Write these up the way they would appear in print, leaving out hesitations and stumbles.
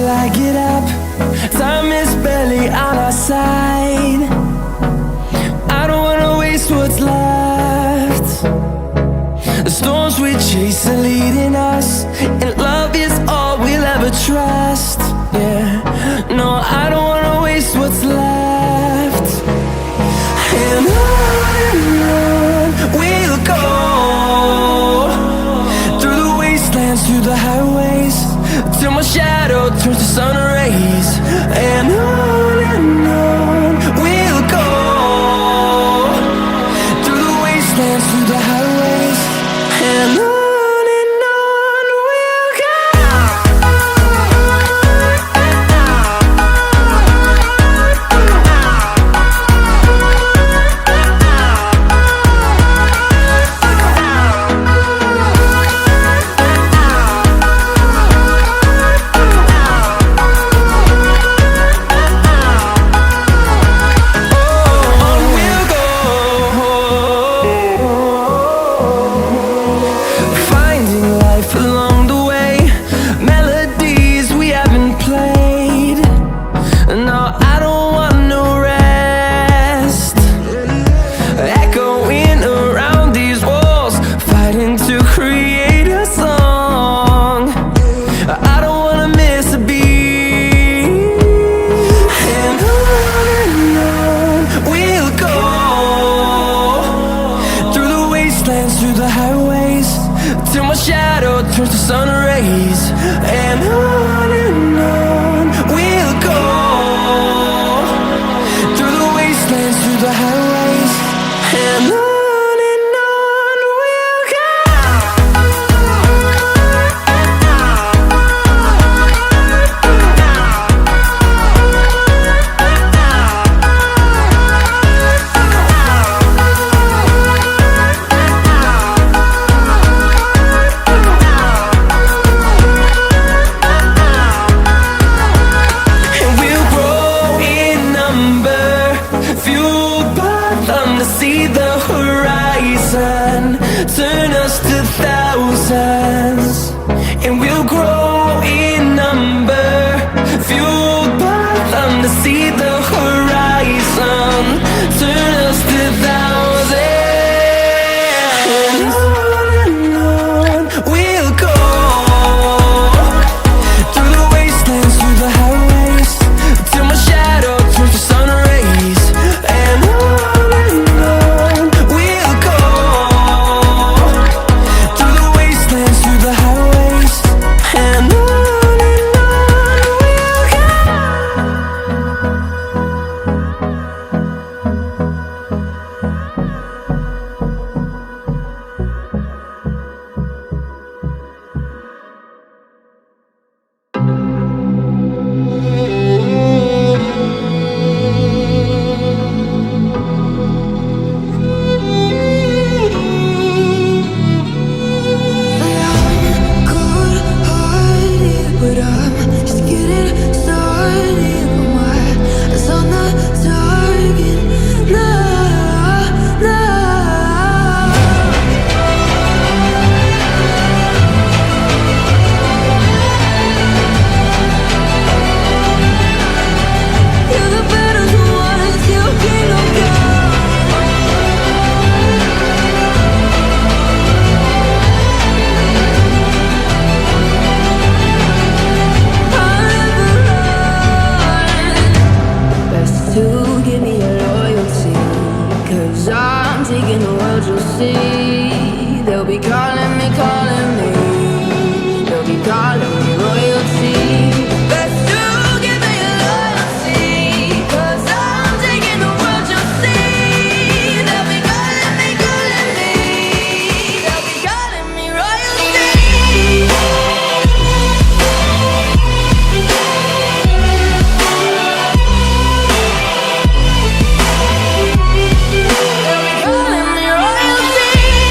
till I get up. Time is barely on our side. I don't wanna waste what's left. The storms we chase are leading us, and love is all we'll ever trust. Yeah, no, I don't wanna waste what's left. And on we'll go, through the wastelands, through the highways, till my shadow turns to sun rays. And on we'll go, through the wastelands, through the highways, and on we'll go. Through the highways, till my shadow turns to sun rays. And on we'll go, through the wastelands, through the highways, and on we'll go. See the horizon turn us to thousands, and we'll grow in number, fueled by them. To see the horizon turn us to thousands, and on we'll go, through the wastelands, through the highways, till my shadow turns to sun rays. And they'll be calling me, they'll be calling me royalty. Best to give me your loyalty, 'cause I'm taking the world, you'll see. They'll be calling me, they'll be calling me royalty. They'll be calling me royalty.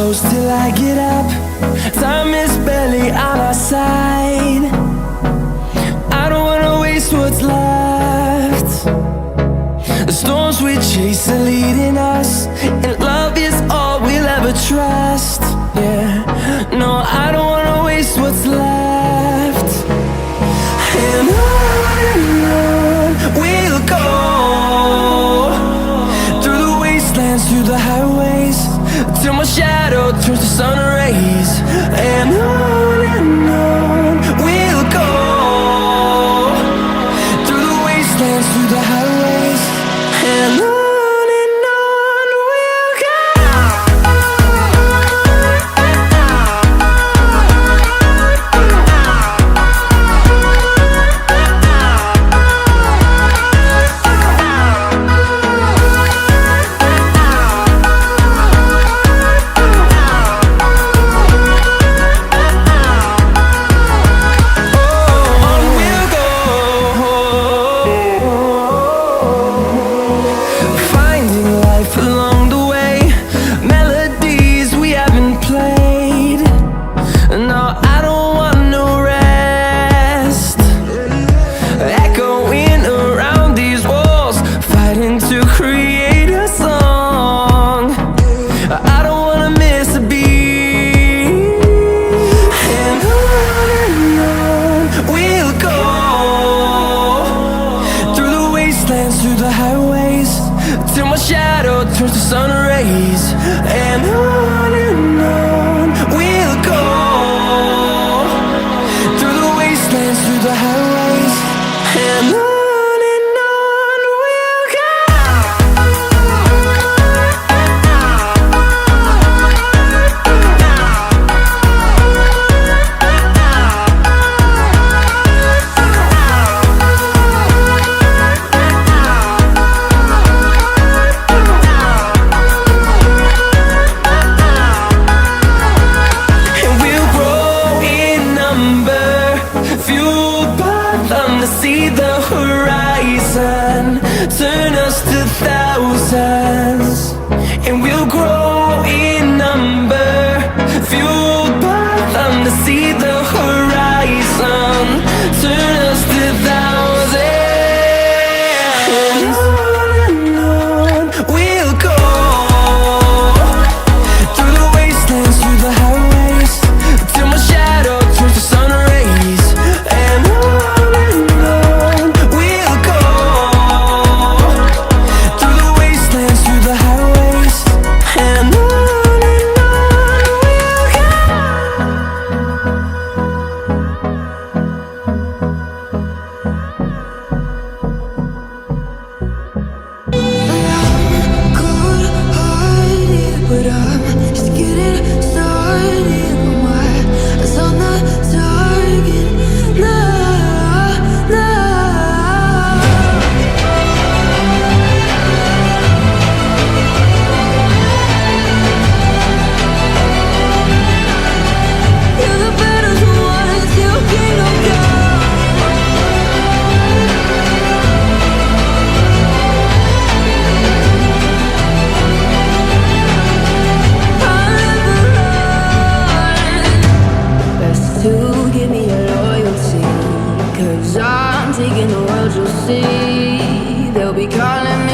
close till I get up. Time is barely on our side. I don't wanna waste what's left. The storms we chase are leading us, and love is all we'll ever trust. Yeah, no, I don't wanna waste what's left. And on we'll go, through the wastelands, through the highways, till my shadow turns to sun rays. And on we'll go, through the wastelands, through the highways, and on we'll go. Through the highways, till my shadow turns to sun rays. And on we'll go, through the wastelands, through the highways, and on we'll go. See the horizon turn us to thousands, and we'll grow in number, fueled by them to see the horizon turn us to thousands. And on we'll go, through the wastelands, through the highways, till my shadow turns to sun rays. And but I'm just getting started. My eyes on the target. Nah, nah. You're the battles won, your kingdom come. To give me your loyalty, 'cause I'm taking the world, you'll see. They'll be calling me